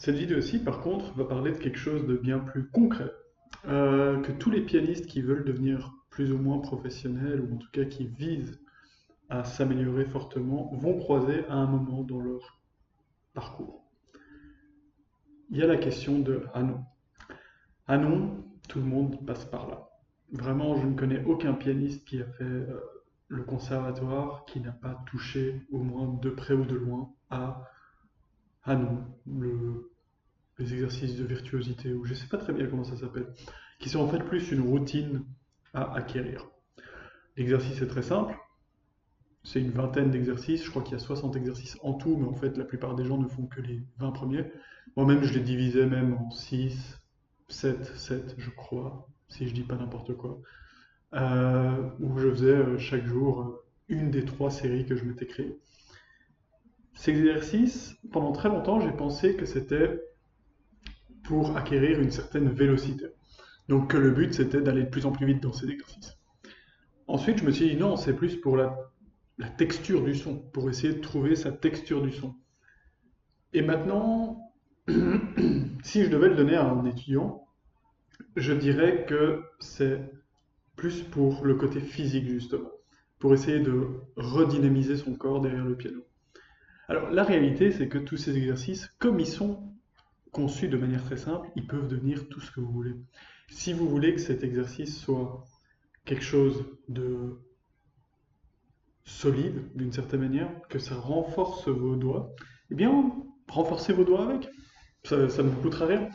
Cette vidéo-ci, par contre, va parler de quelque chose de bien plus concret, que tous les pianistes qui veulent devenir plus ou moins professionnels, ou en tout cas qui visent à s'améliorer fortement, vont croiser à un moment dans leur parcours. Il y a la question de Hanon. Hanon, tout le monde passe par là. Vraiment, je ne connais aucun pianiste qui a fait le conservatoire qui n'a pas touché, au moins de près ou de loin, à Hanon, les exercices de virtuosité, ou je ne sais pas très bien comment ça s'appelle, qui sont en fait plus une routine à acquérir. L'exercice est très simple, c'est une vingtaine d'exercices, je crois qu'il y a 60 exercices en tout, mais en fait la plupart des gens ne font que les 20 premiers. Moi-même je les divisais même en 6, 7, je crois, si je dis pas n'importe quoi, où je faisais chaque jour une des 3 séries que je m'étais créées. Ces exercices, pendant très longtemps, j'ai pensé que c'était pour acquérir une certaine vélocité. Donc que le but c'était d'aller de plus en plus vite dans ces exercices. Ensuite, je me suis dit non, c'est plus pour la texture du son, pour essayer de trouver sa texture du son. Et maintenant, si je devais le donner à un étudiant, je dirais que c'est plus pour le côté physique justement, pour essayer de redynamiser son corps derrière le piano. Alors la réalité, c'est que tous ces exercices, comme ils sont conçus de manière très simple, ils peuvent devenir tout ce que vous voulez. Si vous voulez que cet exercice soit quelque chose de solide d'une certaine manière, que ça renforce vos doigts, eh bien, renforcez vos doigts avec. Ça ne vous coûtera rien.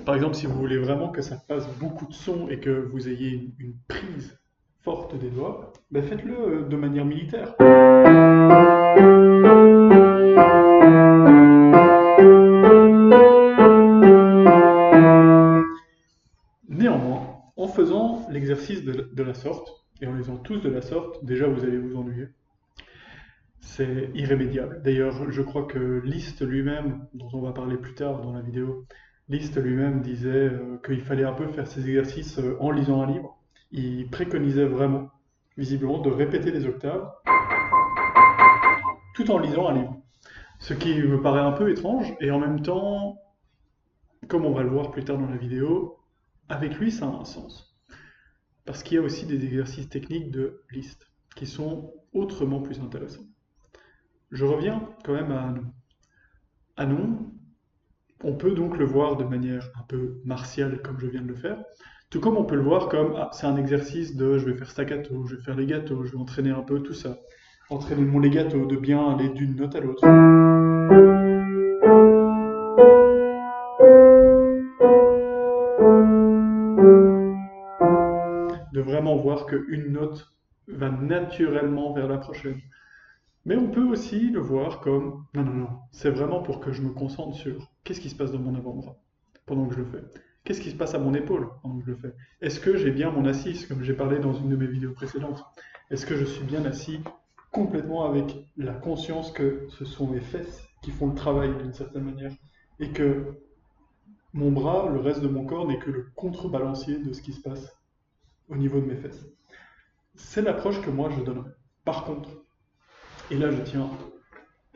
Par exemple, si vous voulez vraiment que ça fasse beaucoup de son et que vous ayez une prise forte des doigts, ben faites-le de manière militaire. Néanmoins, en faisant l'exercice de la sorte, et en les faisant tous de la sorte, déjà vous allez vous ennuyer. C'est irrémédiable. D'ailleurs, je crois que Liszt lui-même, dont on va parler plus tard dans la vidéo, Liszt lui-même disait qu'il fallait un peu faire ces exercices en lisant un livre. Il préconisait vraiment, visiblement, de répéter les octaves tout en lisant un livre. Ce qui me paraît un peu étrange, et en même temps, comme on va le voir plus tard dans la vidéo, avec lui ça a un sens. Parce qu'il y a aussi des exercices techniques de Liszt qui sont autrement plus intéressants. Je reviens quand même à Hanon. Hanon, on peut donc le voir de manière un peu martiale comme je viens de le faire, tout comme on peut le voir comme ah, c'est un exercice de je vais faire staccato, je vais faire legato, je vais entraîner un peu tout ça. Entraîner mon legato, de bien aller d'une note à l'autre. De vraiment voir qu'une note va naturellement vers la prochaine. Mais on peut aussi le voir comme non, non, non, c'est vraiment pour que je me concentre sur qu'est-ce qui se passe dans mon avant-bras pendant que je le fais. Qu'est-ce qui se passe à mon épaule pendant que je le fais. Est-ce que j'ai bien mon assise, comme j'ai parlé dans une de mes vidéos précédentes. Est-ce que je suis bien assis complètement avec la conscience que ce sont mes fesses qui font le travail d'une certaine manière et que mon bras, le reste de mon corps, n'est que le contrebalancier de ce qui se passe au niveau de mes fesses. C'est l'approche que moi je donnerais. Par contre, et là je tiens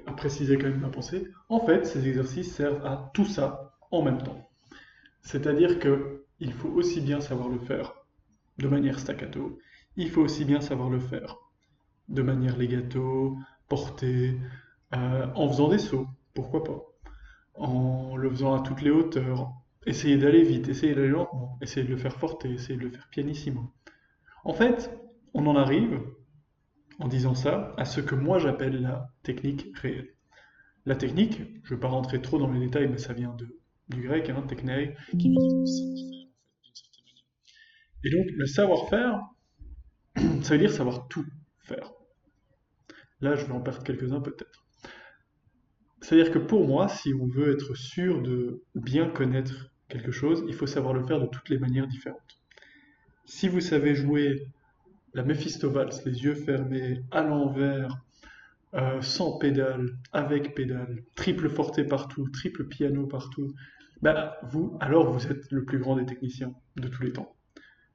à préciser quand même ma pensée, en fait ces exercices servent à tout ça en même temps. C'est-à-dire que il faut aussi bien savoir le faire de manière staccato, il faut aussi bien savoir le faire de manière legato, portée, en faisant des sauts, pourquoi pas, en le faisant à toutes les hauteurs, essayer d'aller vite, essayer d'aller lentement, essayer de le faire forte, essayer de le faire pianissimo. En fait, on en arrive, en disant ça, à ce que moi j'appelle la technique réelle. La technique, je ne vais pas rentrer trop dans les détails, mais ça vient du grec, hein, technei, qui veut dire savoir-faire, en fait, d'une certaine manière. Et donc, le savoir-faire, ça veut dire savoir tout faire. Là, je vais en perdre quelques-uns peut-être. C'est-à-dire que pour moi, si on veut être sûr de bien connaître quelque chose, il faut savoir le faire de toutes les manières différentes. Si vous savez jouer la Méphisto-Valse, les yeux fermés, à l'envers, sans pédale, avec pédale, triple forté partout, triple piano partout, bah alors vous êtes le plus grand des techniciens de tous les temps.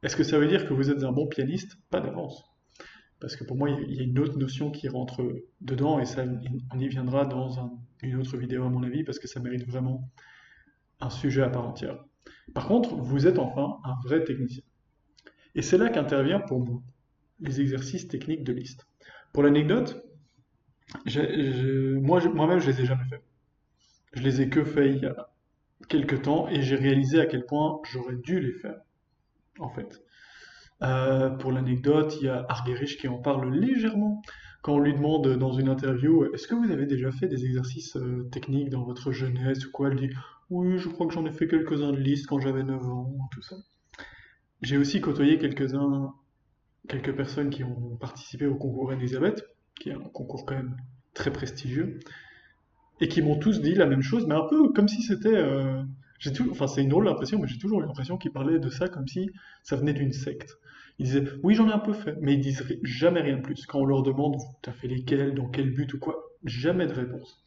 Est-ce que ça veut dire que vous êtes un bon pianiste? Pas d'avance. Parce que pour moi, il y a une autre notion qui rentre dedans, et ça, on y viendra dans une autre vidéo à mon avis, parce que ça mérite vraiment un sujet à part entière. Par contre, vous êtes enfin un vrai technicien. Et c'est là qu'intervient pour moi les exercices techniques de liste. Pour l'anecdote, moi-même, je les ai jamais faits. Je les ai que faits il y a quelques temps et j'ai réalisé à quel point j'aurais dû les faire, en fait. Pour l'anecdote, il y a Argerich qui en parle légèrement quand on lui demande dans une interview est-ce que vous avez déjà fait des exercices techniques dans votre jeunesse ou quoi? Elle dit oui, je crois que j'en ai fait quelques-uns de liste quand j'avais 9 ans, tout ça. J'ai aussi côtoyé quelques personnes qui ont participé au concours Elisabeth, qui est un concours quand même très prestigieux, et qui m'ont tous dit la même chose, mais un peu comme si c'était. Enfin, c'est une drôle d'impression, mais j'ai toujours eu l'impression qu'ils parlaient de ça comme si ça venait d'une secte. Ils disaient, oui, j'en ai un peu fait, mais ils disent jamais rien de plus. Quand on leur demande, t'as fait lesquels, dans quel but ou quoi, jamais de réponse.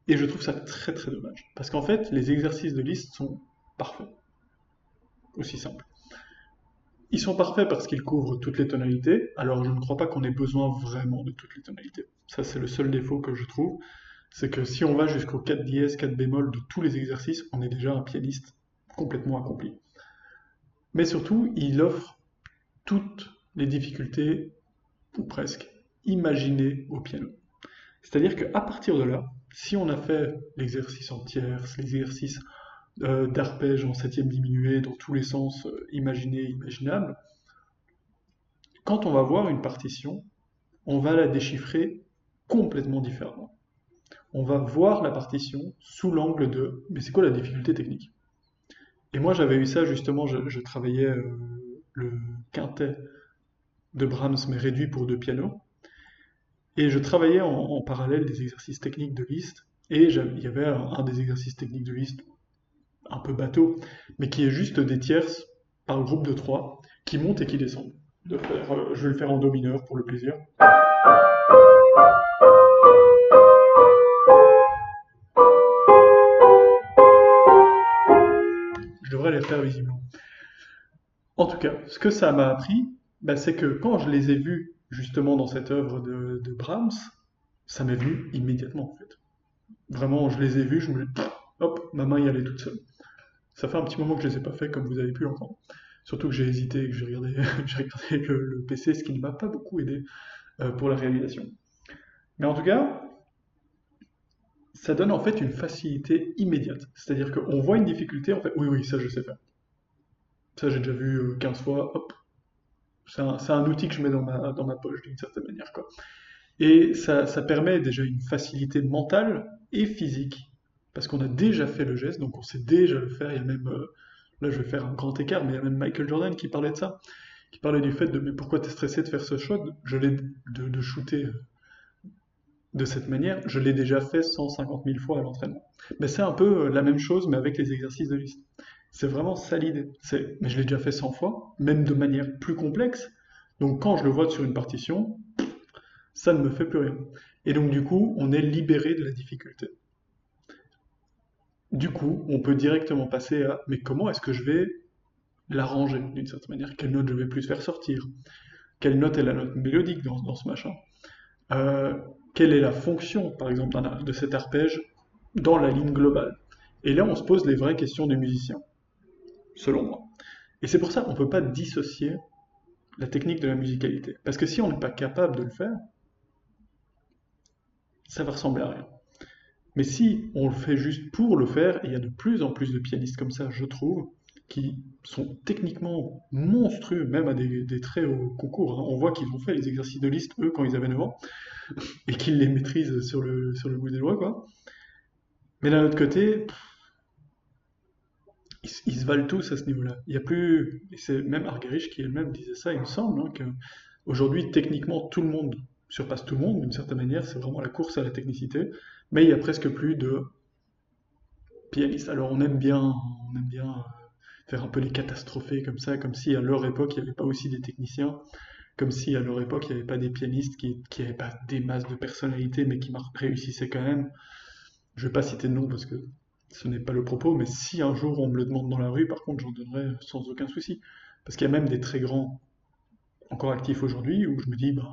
Et je trouve ça très très dommage. Parce qu'en fait, les exercices de liste sont parfaits. Aussi simple. Ils sont parfaits parce qu'ils couvrent toutes les tonalités, alors je ne crois pas qu'on ait besoin vraiment de toutes les tonalités. Ça, c'est le seul défaut que je trouve, c'est que si on va jusqu'au 4 dièse, 4 bémol de tous les exercices, on est déjà un pianiste complètement accompli. Mais surtout, il offre toutes les difficultés, ou presque, imaginées au piano. C'est-à-dire qu'à partir de là, si on a fait l'exercice en tierce, l'exercice d'arpège en septième diminué dans tous les sens imaginés et imaginables, quand on va voir une partition, on va la déchiffrer complètement différemment. On va voir la partition sous l'angle de mais c'est quoi la difficulté technique? Et moi j'avais eu ça justement, je travaillais le quintet de Brahms mais réduit pour deux pianos, et je travaillais en parallèle des exercices techniques de Liszt, et il y avait un des exercices techniques de Liszt un peu bateau, mais qui est juste des tierces par groupe de trois qui montent et qui descendent. Je vais le faire en do mineur pour le plaisir. Je devrais les faire visiblement. En tout cas, ce que ça m'a appris, bah, c'est que quand je les ai vus justement dans cette œuvre de Brahms, ça m'est venu immédiatement en fait. Vraiment, je les ai vus, je me dis, hop, ma main y allait toute seule. Ça fait un petit moment que je les ai pas fait, comme vous avez pu l'entendre. Surtout que j'ai hésité, que j'ai regardé, j'ai regardé le PC, ce qui ne m'a pas beaucoup aidé pour la réalisation. Mais en tout cas, ça donne en fait une facilité immédiate. C'est-à-dire qu'on voit une difficulté, en fait, oui, oui, ça je sais faire. Ça j'ai déjà vu 15 fois, hop. C'est un outil que je mets dans ma poche d'une certaine manière, quoi. Et ça permet déjà une facilité mentale et physique, parce qu'on a déjà fait le geste, donc on sait déjà le faire. Il y a même, là je vais faire un grand écart, mais il y a même Michael Jordan qui parlait de ça, qui parlait du fait de mais pourquoi t'es stressé de faire ce shot, de shooter de cette manière, je l'ai déjà fait 150 000 fois à l'entraînement. Mais c'est un peu la même chose, mais avec les exercices de liste. C'est vraiment ça l'idée. Mais je l'ai déjà fait 100 fois, même de manière plus complexe. Donc quand je le vois sur une partition, ça ne me fait plus rien. Et donc du coup, on est libéré de la difficulté. Du coup, on peut directement passer à mais comment est-ce que je vais l'arranger d'une certaine manière? Quelle note je vais plus faire sortir? Quelle note est la note mélodique dans ce machin? Euh, Quelle est la fonction, par exemple, de cet arpège dans la ligne globale? Et là, on se pose les vraies questions du musicien, selon moi. Et c'est pour ça qu'on ne peut pas dissocier la technique de la musicalité. Parce que si on n'est pas capable de le faire, ça va ressembler à rien. Mais si on le fait juste pour le faire, et il y a de plus en plus de pianistes comme ça, je trouve, qui sont techniquement monstrueux, même à des très hauts concours, hein. On voit qu'ils ont fait les exercices de liste, eux, quand ils avaient 9 ans, et qu'ils les maîtrisent sur le bout des doigts, quoi. Mais d'un autre côté, ils se valent tous à ce niveau-là. Il y a plus, et c'est même Argerich qui elle-même disait ça, il me semble, hein, que aujourd'hui, techniquement, tout le monde surpasse tout le monde, d'une certaine manière, c'est vraiment la course à la technicité, mais il y a presque plus de pianistes. Alors on aime bien faire un peu les catastrophés comme ça, comme si à leur époque, il n'y avait pas aussi des techniciens, comme si à leur époque, il n'y avait pas des pianistes qui n'avaient pas des masses de personnalité, mais qui réussissaient quand même. Je vais pas citer de nom parce que ce n'est pas le propos, mais si un jour on me le demande dans la rue, par contre, j'en donnerai sans aucun souci. Parce qu'il y a même des très grands encore actifs aujourd'hui où je me dis, ben,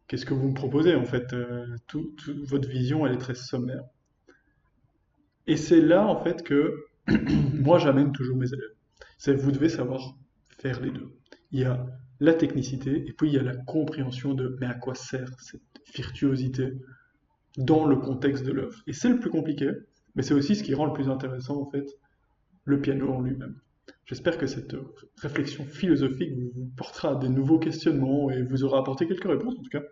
qu'est-ce que vous me proposez en fait? Votre vision, elle est très sommaire. Et c'est là, en fait, que moi, j'amène toujours mes élèves. C'est vous devez savoir faire les deux. Il y a la technicité et puis il y a la compréhension de mais à quoi sert cette virtuosité dans le contexte de l'œuvre. Et c'est le plus compliqué, mais c'est aussi ce qui rend le plus intéressant, en fait, le piano en lui-même. J'espère que cette réflexion philosophique vous portera à des nouveaux questionnements et vous aura apporté quelques réponses, en tout cas,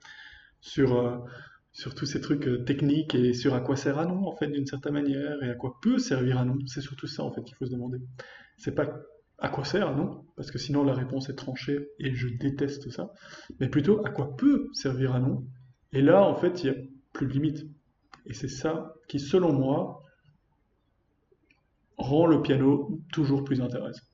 sur, sur tous ces trucs techniques et sur à quoi sert un nom, en fait, d'une certaine manière, et à quoi peut servir un nom. C'est surtout ça, en fait, qu'il faut se demander. C'est pas à quoi sert un nom, parce que sinon la réponse est tranchée et je déteste ça, mais plutôt à quoi peut servir un nom. Et là, en fait, il n'y a plus de limite. Et c'est ça qui, selon moi, rend le piano toujours plus intéressant.